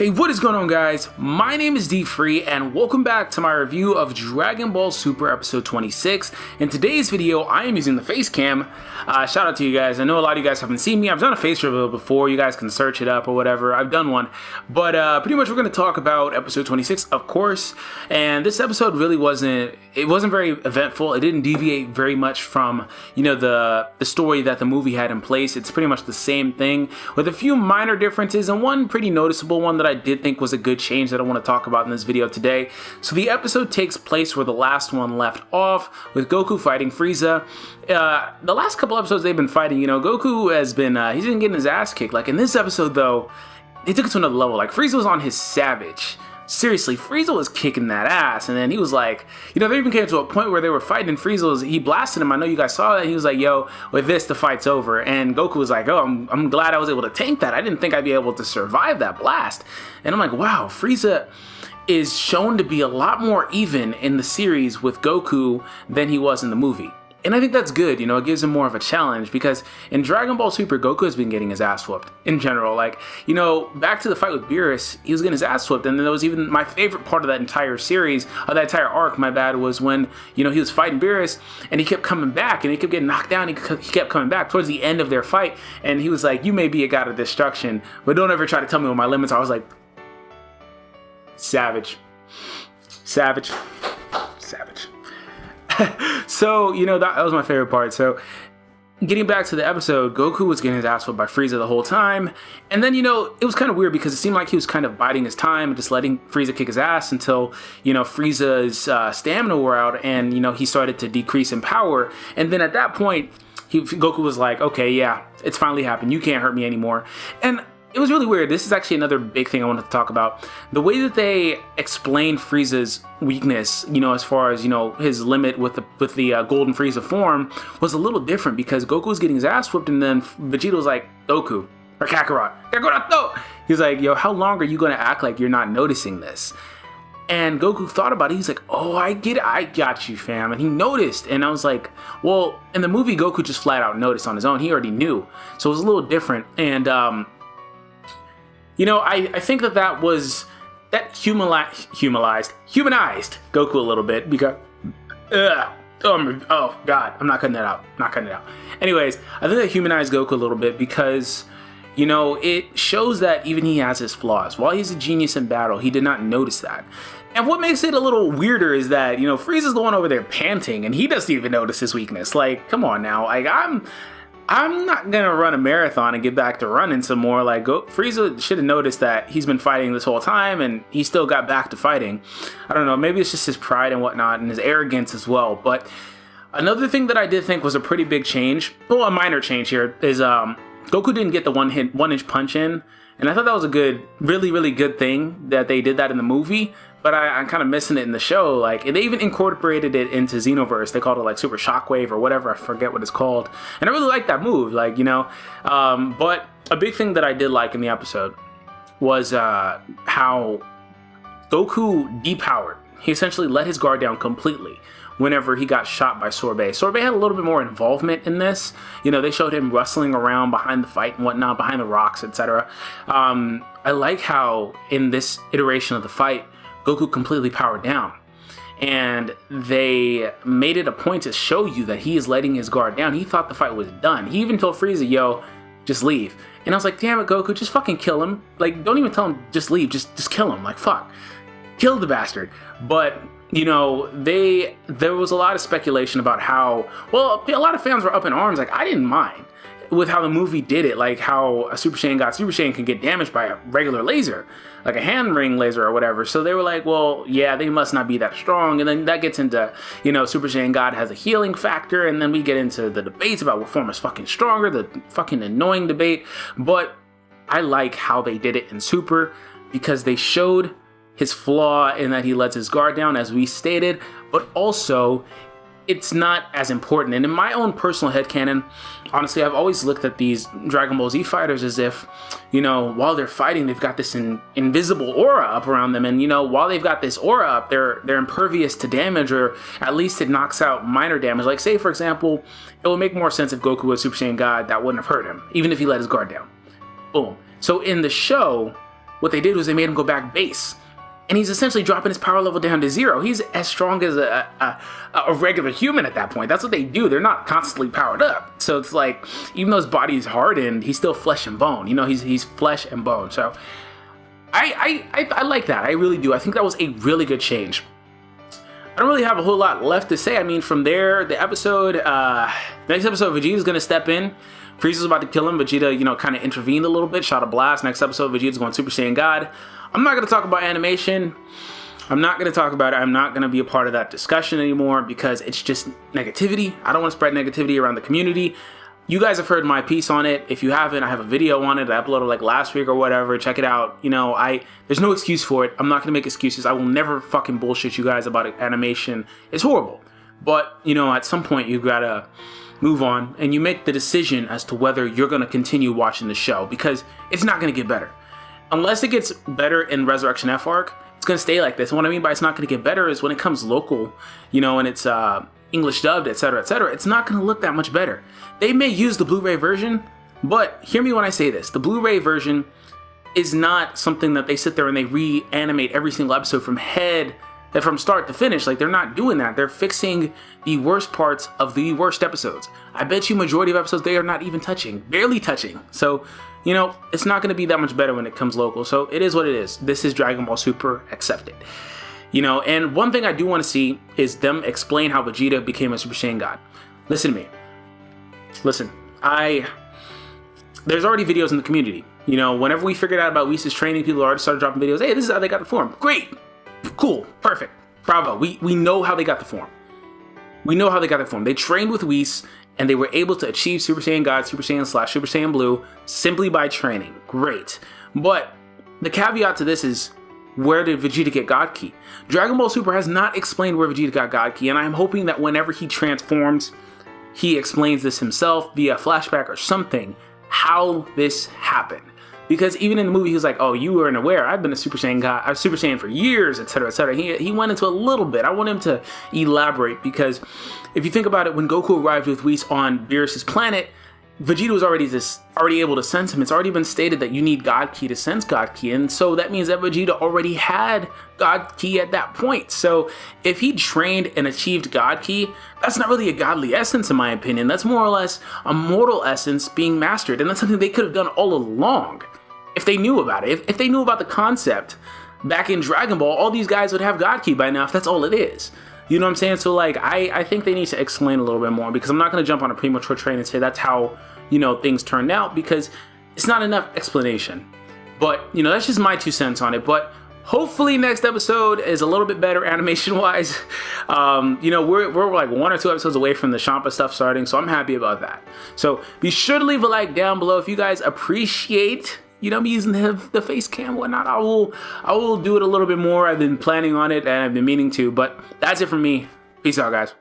Hey, what is going on, guys? My name is D-Free and welcome back to my review of Dragon Ball Super episode 26. In today's video, I am using the face cam. Shout out to you guys. I know a lot of you guys haven't seen me. I've done a face reveal before. You guys can search it up or whatever. I've done one. But pretty much we're going to talk about episode 26, of course. And this episode really wasn't very eventful. It didn't deviate very much from, the story that the movie had in place. It's pretty much the same thing with a few minor differences and one pretty noticeable one that I did think was a good change that I want to talk about in this video today. So the episode takes place where the last one left off, with Goku fighting Frieza. The last couple episodes they've been fighting, Goku has been, he's been getting his ass kicked. Like in this episode though, they took it to another level. Like Frieza was on his savage. Seriously, Frieza was kicking that ass, and then he was like, they even came to a point where they were fighting, and Frieza he blasted him. I know you guys saw that. He was like, yo, with this, the fight's over. And Goku was like, oh, I'm glad I was able to tank that. I didn't think I'd be able to survive that blast. And I'm like, wow, Frieza is shown to be a lot more even in the series with Goku than he was in the movie. And I think that's good, it gives him more of a challenge, because in Dragon Ball Super, Goku has been getting his ass whooped in general. Like, back to the fight with Beerus, he was getting his ass whooped. And then there was even my favorite part of that entire series, of that entire arc, my bad, was when, he was fighting Beerus and he kept coming back and he kept getting knocked down. He kept coming back towards the end of their fight. And he was like, you may be a god of destruction, but don't ever try to tell me what my limits are. I was like, savage. Savage. Savage. So, that was my favorite part. So, getting back to the episode, Goku was getting his ass whipped by Frieza the whole time. And then, it was kind of weird because it seemed like he was kind of biding his time and just letting Frieza kick his ass until, Frieza's stamina wore out and, he started to decrease in power. And then at that point, Goku was like, okay, yeah, it's finally happened. You can't hurt me anymore. And it was really weird. This is actually another big thing I wanted to talk about. The way that they explained Frieza's weakness, as far as, his limit with the Golden Frieza form was a little different, because Goku was getting his ass whooped and then Vegeta was like, Goku, or Kakarot, no! He's like, yo, how long are you going to act like you're not noticing this? And Goku thought about it. He's like, oh, I get it. I got you, fam. And he noticed. And I was like, well, in the movie, Goku just flat out noticed on his own. He already knew. So it was a little different. And, I think that humanized Goku a little bit, because, oh God, I'm not cutting that out. Anyways, I think that humanized Goku a little bit because, it shows that even he has his flaws. While he's a genius in battle, he did not notice that. And what makes it a little weirder is that, Frieza's the one over there panting and he doesn't even notice his weakness. Like, come on now. Like, I'm not gonna run a marathon and get back to running some more. Like, Frieza should have noticed that he's been fighting this whole time and he still got back to fighting. I don't know, maybe it's just his pride and whatnot and his arrogance as well. But another thing that I did think was a pretty big change, well, a minor change here, is Goku didn't get the one-inch punch in. And I thought that was a good, really, really good thing that they did that in the movie. But I'm kind of missing it in the show. Like, they even incorporated it into Xenoverse. They called it like Super Shockwave or whatever. I forget what it's called. And I really like that move. Like, but a big thing that I did like in the episode was how Goku depowered. He essentially let his guard down completely whenever he got shot by Sorbet. Sorbet had a little bit more involvement in this. They showed him wrestling around behind the fight and whatnot, behind the rocks, etc. I like how in this iteration of the fight, Goku completely powered down. And they made it a point to show you that he is letting his guard down. He thought the fight was done. He even told Frieza, yo, just leave. And I was like, damn it, Goku, just fucking kill him. Like, don't even tell him just leave. Just kill him. Like, fuck. Kill the bastard. But, there was a lot of speculation about how, well, a lot of fans were up in arms. Like, I didn't mind with how the movie did it, like how a Super Saiyan can get damaged by a regular laser, like a hand ring laser or whatever. So they were like, well, yeah, they must not be that strong. And then that gets into, Super Saiyan God has a healing factor. And then we get into the debates about what form is fucking stronger, the fucking annoying debate. But I like how they did it in Super, because they showed his flaw in that he lets his guard down, as we stated, but also it's not as important. And in my own personal headcanon, honestly, I've always looked at these Dragon Ball Z fighters as if, while they're fighting, they've got this invisible aura up around them. And, while they've got this aura up, they're impervious to damage, or at least it knocks out minor damage. Like, say, for example, it would make more sense if Goku was Super Saiyan God. That wouldn't have hurt him, even if he let his guard down. Boom. So in the show, what they did was they made him go back base. And he's essentially dropping his power level down to 0. He's as strong as a regular human at that point. That's what they do. They're not constantly powered up. So it's like, even though his body is hardened, he's still flesh and bone. You know, he's flesh and bone. So I like that. I really do. I think that was a really good change. I don't really have a whole lot left to say. I mean, from there, the episode, next episode, Vegeta's going to step in. Frieza's about to kill him. Vegeta, you know, kind of intervened a little bit, shot a blast. Next episode, Vegeta's going Super Saiyan God. I'm not going to talk about animation. I'm not going to talk about it. I'm not going to be a part of that discussion anymore because it's just negativity. I don't want to spread negativity around the community. You guys have heard my piece on it. If you haven't, I have a video on it. I uploaded like last week or whatever. Check it out. You know, there's no excuse for it. I'm not going to make excuses. I will never fucking bullshit you guys about animation. It's horrible. But, you know, at some point you got to move on and you make the decision as to whether you're going to continue watching the show because it's not going to get better. Unless it gets better in Resurrection F arc, it's going to stay like this. And what I mean by it's not going to get better is when it comes local, you know, and it's English dubbed, etc., it's not going to look that much better. They may use the Blu-ray version, but hear me when I say this. The Blu-ray version is not something that they sit there and they reanimate every single episode from start to finish. Like, they're not doing that. They're fixing the worst parts of the worst episodes. I bet you majority of episodes they are not even touching, barely touching. So, you know, it's not going to be that much better when it comes local. So it is what it is. This is Dragon Ball Super, accept it. You know, and one thing I do want to see is them explain how Vegeta became a Super Saiyan God. Listen to me. Listen, there's already videos in the community. You know, whenever we figured out about Whis' training, people already started dropping videos. Hey, this is how they got the form. Great. Cool. Perfect. Bravo. We know how they got the form. We know how they got the form. They trained with Whis, and they were able to achieve Super Saiyan God, Super Saiyan / Super Saiyan Blue simply by training. Great. But the caveat to this is, where did Vegeta get God Ki? Dragon Ball Super has not explained where Vegeta got God Ki, and I'm hoping that whenever he transforms, he explains this himself via flashback or something, how this happened. Because even in the movie, he was like, oh, you weren't aware. I've been a Super Saiyan God, a Super Saiyan for years, etc., etc. He went into a little bit. I want him to elaborate because if you think about it, when Goku arrived with Whis on Beerus' planet, Vegeta was already able to sense him. It's already been stated that you need God Ki to sense God Ki, and so that means that Vegeta already had God Ki at that point. So if he trained and achieved God Ki, that's not really a godly essence in my opinion. That's more or less a mortal essence being mastered, and that's something they could have done all along if they knew about it. If they knew about the concept back in Dragon Ball, all these guys would have God Ki by now if that's all it is. You know what I'm saying? So like, I think they need to explain a little bit more because I'm not going to jump on a premature train and say that's how, you know, things turned out because it's not enough explanation. But, you know, that's just my 2 cents on it. But hopefully next episode is a little bit better animation wise. You know, we're like 1 or 2 episodes away from the Champa stuff starting, so I'm happy about that. So be sure to leave a like down below if you guys appreciate, you know, me using the face cam and whatnot. I will do it a little bit more. I've been planning on it and I've been meaning to, but that's it from me. Peace out, guys.